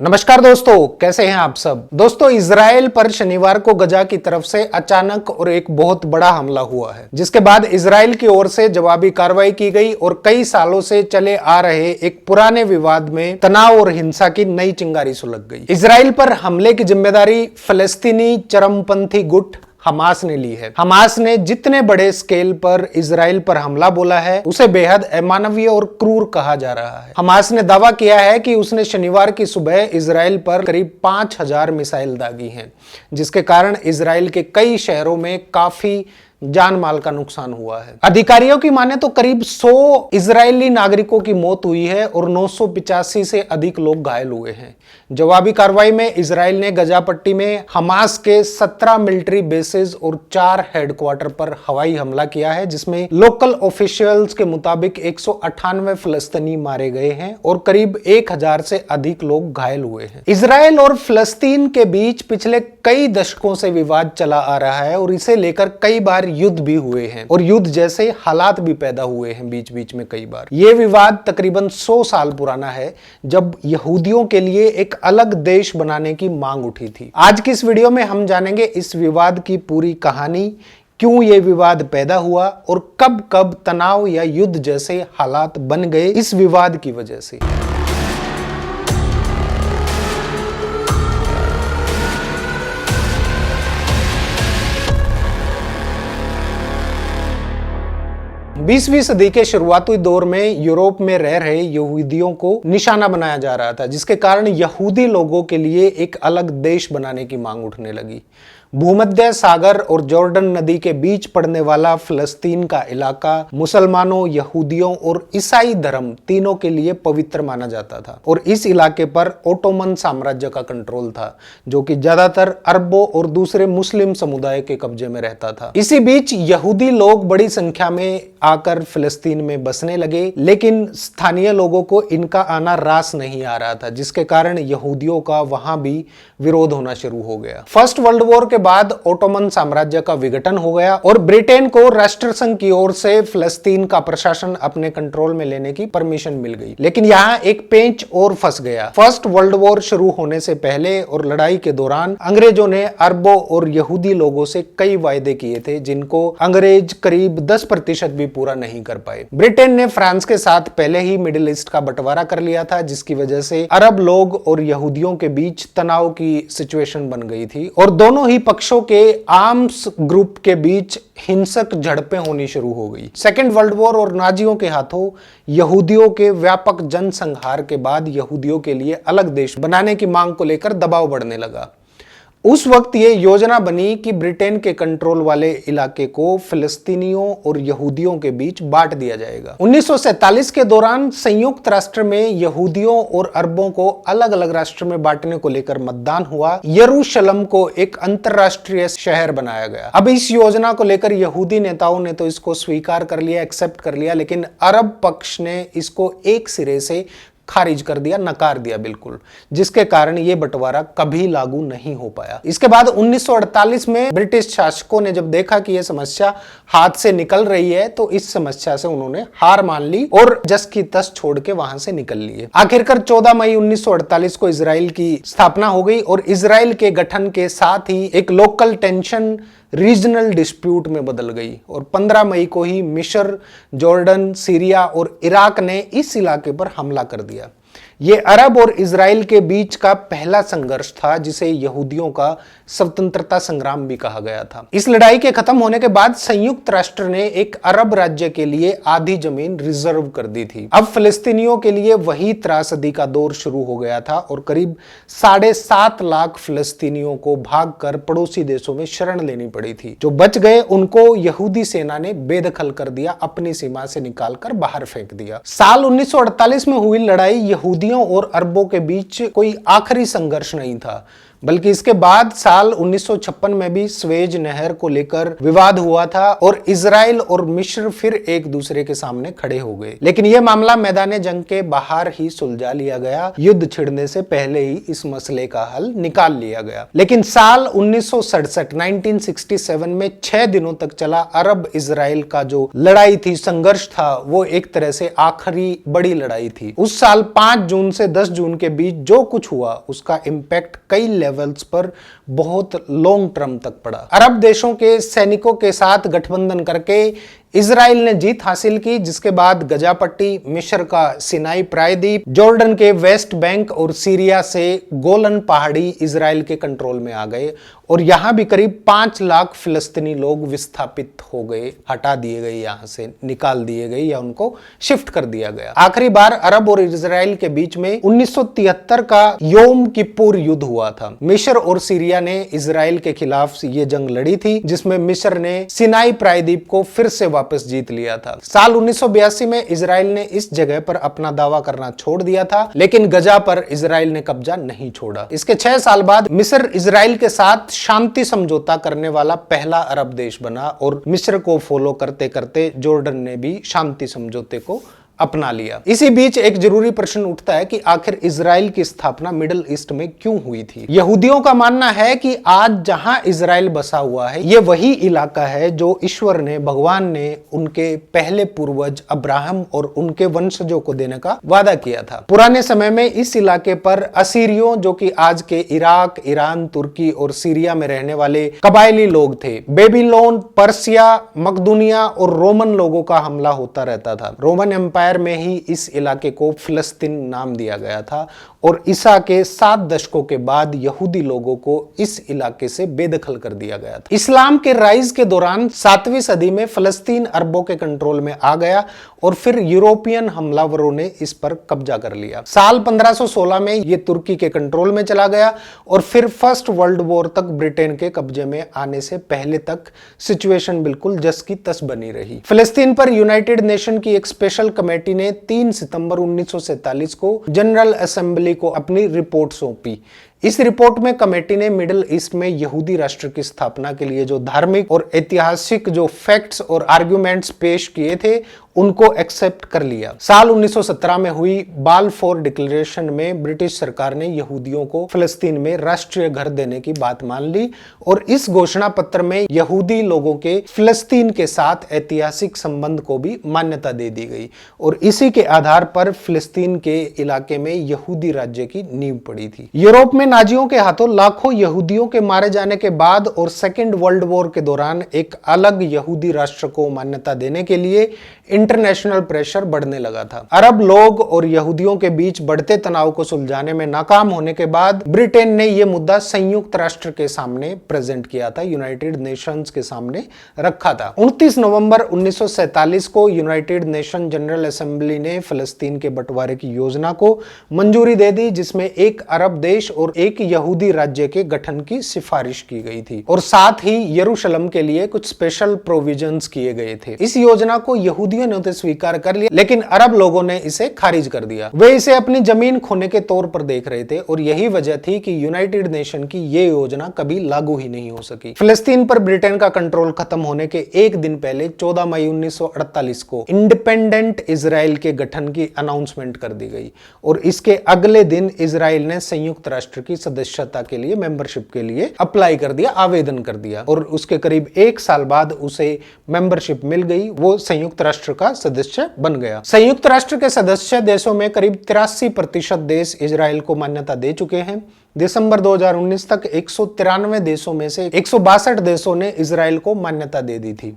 नमस्कार दोस्तों, कैसे हैं आप सब। दोस्तों, इजराइल पर शनिवार को गजा की तरफ से अचानक और एक बहुत बड़ा हमला हुआ है, जिसके बाद इजराइल की ओर से जवाबी कार्रवाई की गई और कई सालों से चले आ रहे एक पुराने विवाद में तनाव और हिंसा की नई चिंगारी सुलग गई। इजराइल पर हमले की जिम्मेदारी फलस्तीनी चरमपंथी गुट हमास ने ली है। हमास ने जितने बड़े स्केल पर इजराइल पर हमला बोला है, उसे बेहद अमानवीय और क्रूर कहा जा रहा है। हमास ने दावा किया है कि उसने शनिवार की सुबह इजराइल पर करीब 5000 मिसाइल दागी हैं, जिसके कारण इजराइल के कई शहरों में काफी जान माल का नुकसान हुआ है। अधिकारियों की माने तो करीब 100 इजरायली नागरिकों की मौत हुई है और 985 से अधिक लोग घायल हुए हैं। जवाबी कार्रवाई में इजराइल ने गजा पट्टी में हमास के 17 मिलिट्री बेसेस और 4 हेडक्वार्टर पर हवाई हमला किया है, जिसमें लोकल ऑफिशियल्स के मुताबिक 198 फलस्तीनी मारे गए हैं और करीब 1000 से अधिक लोग घायल हुए हैं। इजराइल और फलस्तीन के बीच पिछले कई दशकों से विवाद चला आ रहा है और इसे लेकर कई बार युद्ध भी हुए हैं और युद्ध जैसे हालात भी पैदा हुए हैं बीच बीच में कई बार। यह विवाद तकरीबन 100 साल पुराना है, जब यहूदियों के लिए एक अलग देश बनाने की मांग उठी थी। आज की इस वीडियो में हम जानेंगे इस विवाद की पूरी कहानी, क्यों यह विवाद पैदा हुआ और कब कब तनाव या युद्ध जैसे हालात बन गए इस विवाद की वजह से। 20वीं सदी के शुरुआती दौर में यूरोप में रह रहे यहूदियों को निशाना बनाया जा रहा था, जिसके कारण यहूदी लोगों के लिए एक अलग देश बनाने की मांग उठने लगी। भूमध्य सागर और जॉर्डन नदी के बीच पड़ने वाला फलस्तीन का इलाका मुसलमानों, यहूदियों और ईसाई धर्म तीनों के लिए पवित्र माना जाता था और इस इलाके पर ओटोमन साम्राज्य का कंट्रोल था, जो कि ज्यादातर अरबों और दूसरे मुस्लिम समुदाय के कब्जे में रहता था। इसी बीच यहूदी लोग बड़ी संख्या में आकर फिलिस्तीन में बसने लगे, लेकिन स्थानीय लोगों को इनका आना रास नहीं आ रहा था, जिसके कारण यहूदियों का वहां भी विरोध होना शुरू हो गया। फर्स्ट वर्ल्ड वॉर के बाद ओटोमन साम्राज्य का विघटन हो गया और ब्रिटेन को राष्ट्रसंघ की ओर से फिलिस्तीन का प्रशासन अपने कंट्रोल में लेने की परमिशन मिल गई। लेकिन यहाँ एक पेंच और फंस गया। फर्स्ट वर्ल्ड वॉर शुरू होने से पहले और लड़ाई के दौरान अंग्रेजों ने अरबों और यहूदी लोगों से कई वायदे किए थे, जिनको अंग्रेज करीब 10% भी पूरा नहीं कर पाए। ब्रिटेन ने फ्रांस के साथ पहले ही मिडिल ईस्ट का बंटवारा कर लिया था, जिसकी वजह से अरब लोग और यहूदियों के बीच तनाव की सिचुएशन बन गई थी और दोनों ही पक्षों के आर्म्स ग्रुप के बीच हिंसक झड़पें होनी शुरू हो गई। सेकेंड वर्ल्ड वॉर और नाजियों के हाथों यहूदियों के व्यापक जनसंहार के बाद यहूदियों के लिए अलग देश बनाने की मांग को लेकर दबाव बढ़ने लगा। उस वक्त यह योजना बनी कि ब्रिटेन के कंट्रोल वाले इलाके को फिलिस्तीनियों और यहूदियों के बीच बांट दिया जाएगा। 1947 के दौरान संयुक्त राष्ट्र में यहूदियों और अरबों को अलग अलग राष्ट्र में बांटने को लेकर मतदान हुआ। यरूशलेम को एक अंतरराष्ट्रीय शहर बनाया गया। अब इस योजना को लेकर यहूदी नेताओं ने तो इसको स्वीकार कर लिया, एक्सेप्ट कर लिया, लेकिन अरब पक्ष ने इसको एक सिरे से खारिज कर दिया, नकार दिया बिल्कुल, जिसके कारण यह बंटवारा कभी लागू नहीं हो पाया। इसके बाद 1948 में ब्रिटिश शासकों ने जब देखा कि यह समस्या हाथ से निकल रही है, तो इस समस्या से उन्होंने हार मान ली और जस की तस छोड़ के वहां से निकल लिए। आखिरकार 14 मई 1948 को इजराइल की स्थापना हो गई और इजराइल के गठन के साथ ही एक लोकल टेंशन रीजनल डिस्प्यूट में बदल गई और 15 मई को ही मिस्र, जॉर्डन, सीरिया और इराक ने इस इलाके पर हमला कर दिया। यह अरब और इजराइल के बीच का पहला संघर्ष था, जिसे यहूदियों का स्वतंत्रता संग्राम भी कहा गया था। इस लड़ाई के खत्म होने के बाद संयुक्त राष्ट्र ने एक अरब राज्य के लिए आधी जमीन रिजर्व कर दी थी। अब फिलिस्तीनियों के लिए वही त्रासदी का दौर शुरू हो गया था और करीब 7.5 लाख फिलिस्तीनियों को भागकर पड़ोसी देशों में शरण लेनी पड़ी थी। जो बच गए उनको यहूदी सेना ने बेदखल कर दिया, अपनी सीमा से निकालकर बाहर फेंक दिया। साल 1948 में हुई लड़ाई यहूदियों और अरबों के बीच कोई आखिरी संघर्ष नहीं था, बल्कि इसके बाद साल 1956 में भी स्वेज नहर को लेकर विवाद हुआ था और इजराइल और मिस्र फिर एक दूसरे के सामने खड़े हो गए। लेकिन यह मामला मैदान जंग के बाहर ही सुलझा लिया गया। युद्ध छिड़ने से पहले ही इस मसले का हल निकाल लिया गया। लेकिन साल 1967 में 6 दिनों तक चला अरब इजराइल का जो लड़ाई थी, संघर्ष था, वो एक तरह से आखिरी बड़ी लड़ाई थी। उस साल 5 जून से 10 जून के बीच जो कुछ हुआ उसका इंपैक्ट कई लेवल्स पर बहुत लॉन्ग टर्म तक पड़ा। अरब देशों के सैनिकों के साथ गठबंधन करके इजराइल ने जीत हासिल की, जिसके बाद गजा पट्टी, मिस्र का सिनाई प्रायद्वीप, जॉर्डन के वेस्ट बैंक और सीरिया से गोलन पहाड़ी इजराइल के कंट्रोल में आ गए और यहां भी करीब 5 लाख फिलिस्तीनी लोग विस्थापित हो गए, हटा दिए गए, यहां से निकाल दिए गए या उनको शिफ्ट कर दिया गया। आखिरी बार अरब और इजराइल के बीच में 1973 का योम किप्पुर युद्ध हुआ था। मिस्र और सीरिया ने इजराइल के खिलाफ ये जंग लड़ी थी, जिसमें मिस्र ने सिनाई प्रायद्वीप को फिर से वापस जीत लिया था। साल 1982 में इजराइल ने इस जगह पर अपना दावा करना छोड़ दिया था, लेकिन गजा पर इजराइल ने कब्जा नहीं छोड़ा। इसके 6 साल बाद मिस्र इजराइल के साथ शांति समझौता करने वाला पहला अरब देश बना और मिस्र को फॉलो करते करते जॉर्डन ने भी शांति समझौते को अपना लिया। इसी बीच एक जरूरी प्रश्न उठता है कि आखिर इजराइल की स्थापना मिडिल ईस्ट में क्यों हुई थी। यहूदियों का मानना है कि आज जहां इजराइल बसा हुआ है, यह वही इलाका है जो ईश्वर ने, भगवान ने उनके पहले पूर्वज अब्राहम और उनके वंशजों को देने का वादा किया था। पुराने समय में इस इलाके पर असीरियों, जो कि आज के इराक, ईरान, तुर्की और सीरिया में रहने वाले कबायली लोग थे, बेबीलोन, पर्सिया, मकदूनिया और रोमन लोगों का हमला होता रहता था। रोमन एम्पायर में ही इस इलाके को फिलिस्तीन नाम दिया गया था और ईसा के 7 दशकों के बाद यहूदी लोगों को इस इलाके से बेदखल कर दिया गया था। इस्लाम के राइज के दौरान 7वीं सदी में फिलिस्तीन अरबों के कंट्रोल में आ गया और फिर यूरोपियन हमलावरों ने इस पर कब्जा कर लिया। साल 1516 में यह तुर्की के कंट्रोल में चला गया और फिर फर्स्ट वर्ल्ड वॉर तक ब्रिटेन के कब्जे में आने से पहले तक सिचुएशन बिल्कुल जस की तस बनी रही। फिलिस्तीन पर यूनाइटेड नेशन की एक स्पेशल कमेटी ने 3 सितंबर 1947 को जनरल असेंबली को अपनी रिपोर्ट सौंपी। इस रिपोर्ट में कमेटी ने मिडिल ईस्ट में यहूदी राष्ट्र की स्थापना के लिए जो धार्मिक और ऐतिहासिक जो फैक्ट्स और आर्गुमेंट्स पेश किए थे उनको एक्सेप्ट कर लिया। साल 1917 में हुई बालफोर डिक्लेरेशन में ब्रिटिश सरकार ने यहूदियों को फिलिस्तीन में राष्ट्रीय घर देने की बात मान ली और इस घोषणा पत्र में यहूदी लोगों के फिलिस्तीन के साथ ऐतिहासिक संबंध को भी मान्यता दे दी गई और इसी के आधार पर फिलिस्तीन के इलाके में यहूदी राज्य की नींव पड़ी थी। यूरोप में नाजियों के हाथों लाखों यहूदियों के मारे जाने के बाद और सेकेंड वर्ल्ड वॉर के दौरान एक अलग यहूदी राष्ट्र को मान्यता देने के लिए इंटरनेशनल प्रेशर बढ़ने लगा था। अरब लोग और यहूदियों के बीच बढ़ते तनाव को सुलझाने में नाकाम होने के बाद ब्रिटेन ने यह मुद्दा संयुक्त राष्ट्र के सामने प्रेजेंट किया था, यूनाइटेड नेशंस के सामने रखा था। 29 नवंबर 1947 को यूनाइटेड नेशन जनरल असेंबली ने फिलिस्तीन के बंटवारे की योजना को मंजूरी दे दी, जिसमें एक अरब देश और एक यहूदी राज्य के गठन की सिफारिश की गई थी और साथ ही यरूशलेम के लिए कुछ स्पेशल प्रोविजंस किए गए थे। इस योजना को यहूदियों ने तो स्वीकार कर लिया, लेकिन अरब लोगों ने इसे खारिज कर दिया। वे इसे अपनी जमीन खोने के तौर पर देख रहे थे और यही वजह थी कि यूनाइटेड नेशन की ये योजना कभी लागू ही नहीं हो सकी। फिलिस्तीन पर ब्रिटेन का कंट्रोल खत्म होने के एक दिन पहले 14 मई 1948 को इंडिपेंडेंट इजराइल के गठन की अनाउंसमेंट कर दी गई और इसके अगले दिन इजराइल ने संयुक्त राष्ट्र की सदस्यता के लिए, मेंबरशिप के लिए अप्लाई कर दिया, आवेदन कर दिया और उसके करीब 1 साल बाद उसे मेंबरशिप मिल गई। वो संयुक्त राष्ट्र का सदस्य बन गया। संयुक्त राष्ट्र के सदस्य देशों में करीब 83% देश इजराइल को मान्यता दे चुके हैं। दिसंबर 2019 तक 193 देशों में से 162 देशों ने इजराइल को मान्यता दे दी थी।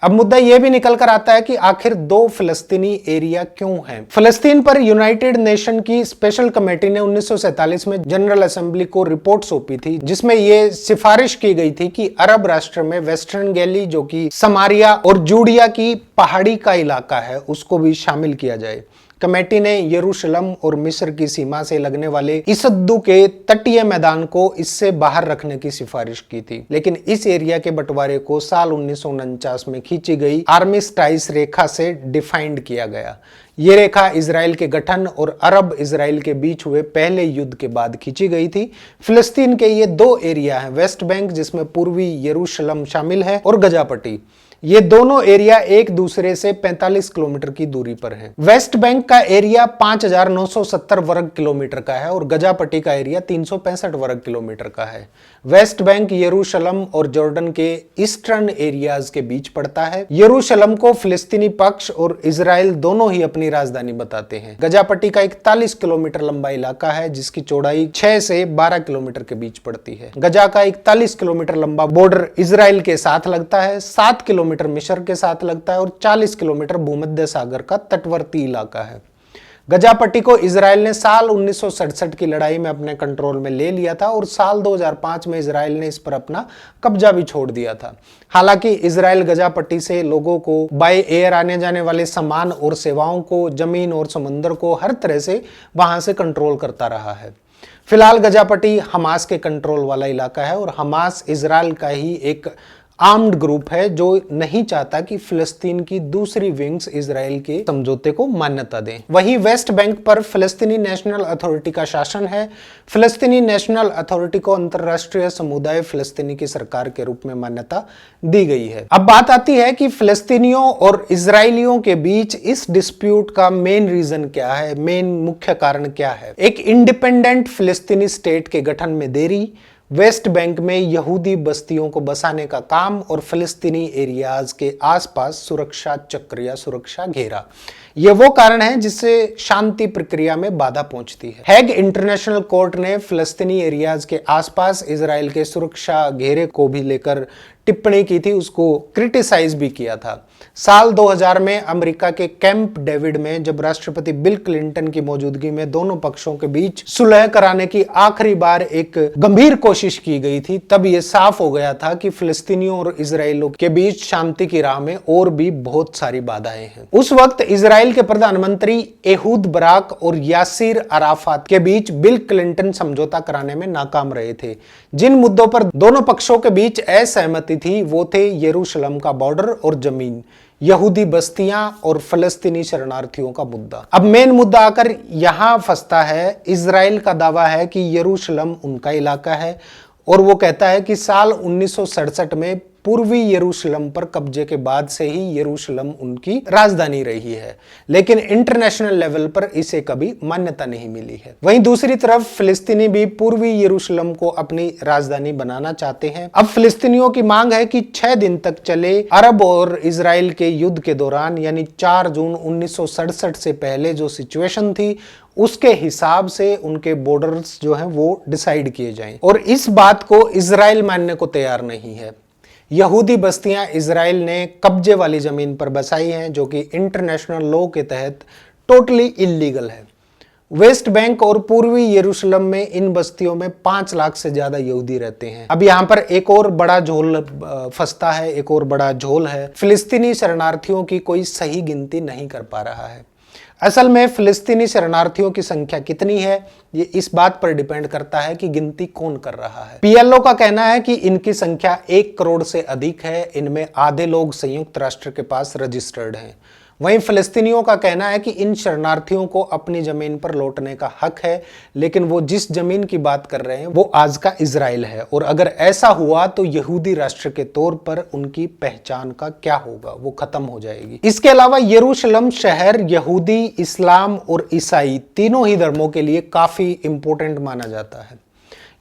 अब मुद्दा यह भी निकल कर आता है कि आखिर 2 फिलिस्तीनी एरिया क्यों हैं। फिलिस्तीन पर यूनाइटेड नेशन की स्पेशल कमेटी ने 1947 में जनरल असेंबली को रिपोर्ट सौंपी थी, जिसमें यह सिफारिश की गई थी कि अरब राष्ट्र में वेस्टर्न गैली, जो कि समारिया और जूडिया की पहाड़ी का इलाका है, उसको भी शामिल किया जाए। कमेटी ने यरूशलेम और मिस्र की सीमा से लगने वाले इसद्दू के तटीय मैदान को इससे बाहर रखने की सिफारिश की थी, लेकिन इस एरिया के बंटवारे को साल 1949 में खींची गई आर्मिस्टाइस रेखा से डिफाइंड किया गया। ये रेखा इजराइल के गठन और अरब इजराइल के बीच हुए पहले युद्ध के बाद खींची गई थी। फिलिस्तीन के ये दो एरिया हैं, वेस्ट बैंक जिसमें पूर्वी यरूशलेम शामिल है और गजा पट्टी। ये दोनों एरिया एक दूसरे से 45 किलोमीटर की दूरी पर हैं। वेस्ट बैंक का एरिया 5,970 वर्ग किलोमीटर का है और गजा पट्टी का एरिया 365 वर्ग किलोमीटर का है। वेस्ट बैंक यरूशलेम और जॉर्डन के ईस्टर्न एरियाज के बीच पड़ता है। यरूशलेम को फिलिस्तीनी पक्ष और इजराइल दोनों ही अपनी राजधानी बताते हैं। गजा पट्टी का 41 किलोमीटर लंबा इलाका है जिसकी चौड़ाई 6 से 12 किलोमीटर के बीच पड़ती है। गजा का 41 किलोमीटर लंबा बॉर्डर इजराइल के साथ लगता है, 7 किलोमीटर मिस्र के साथ लगता है और 40 किलोमीटर भूमध्य सागर का तटवर्ती इलाका है। गजा पट्टी को इजराइल ने साल 1967 की लड़ाई में अपने कंट्रोल में ले लिया था और साल 2005 में इजराइल ने इस पर अपना कब्जा भी छोड़ दिया था। हालांकि इजराइल गजा पट्टी से लोगों को बाय एयर आने जाने वाले सामान और सेवाओं को, जमीन और समुद्र को हर तरह से वहां से कंट्रोल करता रहा है। फिलहाल गजा पट्टी हमास के कंट्रोल वाला इलाका है और हमास इजराइल का ही एक आर्म्ड ग्रुप है जो नहीं चाहता कि फिलिस्तीन की दूसरी विंग्स इजराइल के समझौते को मान्यता दें। वहीं वेस्ट बैंक पर फिलिस्तीनी नेशनल अथॉरिटी का शासन है। फिलिस्तीनी नेशनल अथॉरिटी को अंतरराष्ट्रीय समुदाय फिलिस्तीनी की सरकार के रूप में मान्यता दी गई है। अब बात आती है कि फिलिस्तीनियों और इजरायलियों के बीच इस डिस्प्यूट का मेन रीजन क्या है, मेन मुख्य कारण क्या है। एक इंडिपेंडेंट फिलिस्तीनी स्टेट के गठन में देरी, वेस्ट बैंक में यहूदी बस्तियों को बसाने का काम और फिलिस्तीनी एरियाज के आसपास सुरक्षा चक्र या सुरक्षा घेरा, ये वो कारण है जिससे शांति प्रक्रिया में बाधा पहुंचती है। हैग इंटरनेशनल कोर्ट ने फिलिस्तीनी एरियाज के आसपास इजराइल के सुरक्षा घेरे को भी लेकर टिप्पणी की थी, उसको क्रिटिसाइज भी किया था। साल 2000 में अमेरिका के कैंप डेविड में जब राष्ट्रपति बिल क्लिंटन की मौजूदगी में दोनों पक्षों के बीच सुलह कराने की आखिरी बार एक गंभीर कोशिश की गई थी, तब यह साफ हो गया था कि फिलिस्तीनियों और इजराइलियों के बीच शांति की राह में और भी बहुत सारी बाधाएं हैं। उस वक्त इजराइल के प्रधानमंत्री एहूद बराक और यासिर अराफात के बीच बिल क्लिंटन समझौता कराने में नाकाम रहे थे। जिन मुद्दों पर दोनों पक्षों के बीच असहमति थी वो थे यरूशलेम का बॉर्डर और जमीन, यहूदी बस्तियां और फलस्तीनी शरणार्थियों का मुद्दा। अब मेन मुद्दा आकर यहां फंसता है। इजराइल का दावा है कि यरूशलेम उनका इलाका है और वो कहता है कि साल 1967 में पूर्वी यरूशलेम पर कब्जे के बाद से ही यरूशलेम उनकी राजधानी रही है, लेकिन इंटरनेशनल लेवल पर इसे कभी मान्यता नहीं मिली है। वहीं दूसरी तरफ फिलिस्तीनी भी पूर्वी यरूशलेम को अपनी राजधानी बनाना चाहते हैं। अब फिलिस्तीनियों की मांग है कि 6 दिन तक चले अरब और इजराइल के युद्ध के दौरान यानी 4 जून 1967 से पहले जो सिचुएशन थी उसके हिसाब से उनके बॉर्डर्स जो हैं वो डिसाइड किए जाएं, और इस बात को इजराइल मानने को तैयार नहीं है। यहूदी बस्तियां इजराइल ने कब्जे वाली जमीन पर बसाई हैं जो कि इंटरनेशनल लॉ के तहत टोटली इल्लीगल है। वेस्ट बैंक और पूर्वी यरूशलेम में इन बस्तियों में 5 लाख से ज्यादा यहूदी रहते हैं। अब यहाँ पर एक और बड़ा झोल फंसता है, एक और बड़ा झोल है। फिलिस्तीनी शरणार्थियों की कोई सही गिनती नहीं कर पा रहा है। असल में फिलिस्तीनी शरणार्थियों की संख्या कितनी है ये इस बात पर डिपेंड करता है कि गिनती कौन कर रहा है। पीएलओ का कहना है कि इनकी संख्या 1 करोड़ से अधिक है। इनमें आधे लोग संयुक्त राष्ट्र के पास रजिस्टर्ड हैं। वहीं फिलिस्तीनियों का कहना है कि इन शरणार्थियों को अपनी जमीन पर लौटने का हक है, लेकिन वो जिस जमीन की बात कर रहे हैं वो आज का इजराइल है, और अगर ऐसा हुआ तो यहूदी राष्ट्र के तौर पर उनकी पहचान का क्या होगा, वो खत्म हो जाएगी। इसके अलावा यरूशलेम शहर यहूदी, इस्लाम और ईसाई तीनों ही धर्मों के लिए काफी इंपॉर्टेंट माना जाता है।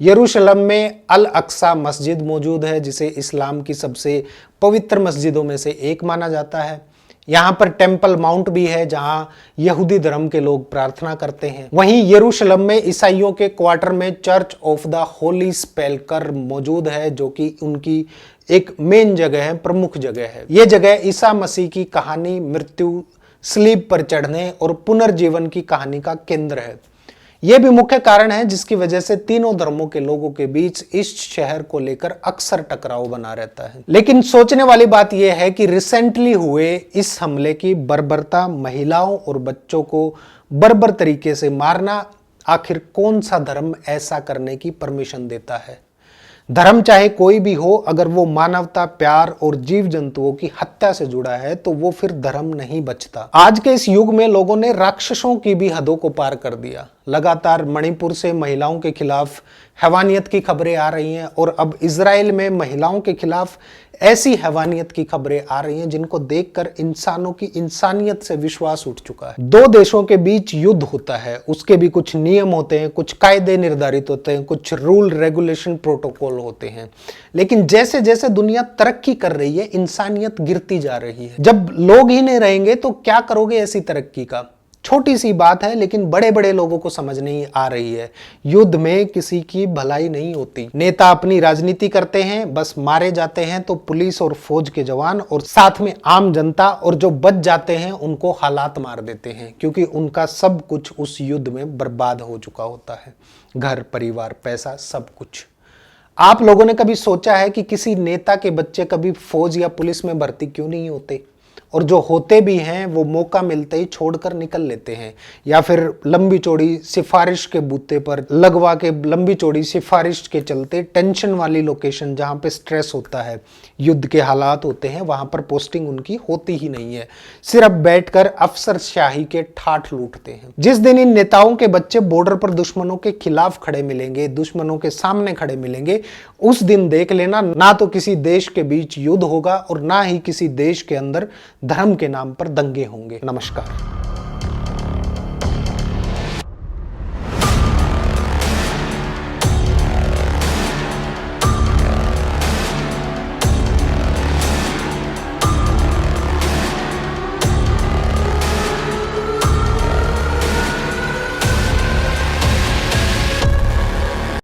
यरूशलेम में अल अक्सा मस्जिद मौजूद है जिसे इस्लाम की सबसे पवित्र मस्जिदों में से एक माना जाता है। यहाँ पर टेम्पल माउंट भी है जहाँ यहूदी धर्म के लोग प्रार्थना करते हैं। वहीं यरूशलेम में ईसाइयों के क्वार्टर में चर्च ऑफ द होली स्पेल्कर मौजूद है जो कि उनकी एक मेन जगह है, प्रमुख जगह है। ये जगह ईसा मसीह की कहानी, मृत्यु, स्लीब पर चढ़ने और पुनर्जीवन की कहानी का केंद्र है। यह भी मुख्य कारण है जिसकी वजह से तीनों धर्मों के लोगों के बीच इस शहर को लेकर अक्सर टकराव बना रहता है। लेकिन सोचने वाली बात यह है कि रिसेंटली हुए इस हमले की बर्बरता, महिलाओं और बच्चों को बर्बर तरीके से मारना, आखिर कौन सा धर्म ऐसा करने की परमिशन देता है? धर्म चाहे कोई भी हो, अगर वो मानवता, प्यार और जीव जंतुओं की हत्या से जुड़ा है तो वो फिर धर्म नहीं बचता। आज के इस युग में लोगों ने राक्षसों की भी हदों को पार कर दिया। लगातार मणिपुर से महिलाओं के खिलाफ हैवानियत की खबरें आ रही हैं और अब इजराइल में महिलाओं के खिलाफ ऐसी हैवानियत की खबरें आ रही हैं जिनको देखकर इंसानों की इंसानियत से विश्वास उठ चुका है। दो देशों के बीच युद्ध होता है, उसके भी कुछ नियम होते हैं, कुछ कायदे निर्धारित होते हैं, कुछ रूल रेगुलेशन प्रोटोकॉल होते हैं। लेकिन जैसे जैसे दुनिया तरक्की कर रही है, इंसानियत गिरती जा रही है। जब लोग ही नहीं रहेंगे तो क्या करोगे ऐसी तरक्की का? छोटी सी बात है लेकिन बड़े बड़े लोगों को समझ नहीं आ रही है। युद्ध में किसी की भलाई नहीं होती। नेता अपनी राजनीति करते हैं, बस मारे जाते हैं तो पुलिस और फौज के जवान और साथ में आम जनता, और जो बच जाते हैं उनको हालात मार देते हैं, क्योंकि उनका सब कुछ उस युद्ध में बर्बाद हो चुका होता है। घर, परिवार, पैसा, सब कुछ। आप लोगों ने कभी सोचा है कि किसी नेता के बच्चे कभी फौज या पुलिस में भर्ती क्यों नहीं होते? और जो होते भी हैं वो मौका मिलते ही छोड़कर निकल लेते हैं, या फिर लंबी चौड़ी सिफारिश के बूते पर लगवा के लंबी चौड़ी सिफारिश के चलते टेंशन वाली लोकेशन जहां पे स्ट्रेस होता है, युद्ध के हालात होते हैं, वहां पर पोस्टिंग उनकी होती ही नहीं है। सिर्फ बैठकर अफसरशाही के ठाठ लूटते हैं। जिस दिन इन नेताओं के बच्चे बॉर्डर पर दुश्मनों के खिलाफ खड़े मिलेंगे, दुश्मनों के सामने खड़े मिलेंगे, उस दिन देख लेना, ना तो किसी देश के बीच युद्ध होगा और ना ही किसी देश के अंदर धर्म के नाम पर दंगे होंगे। नमस्कार।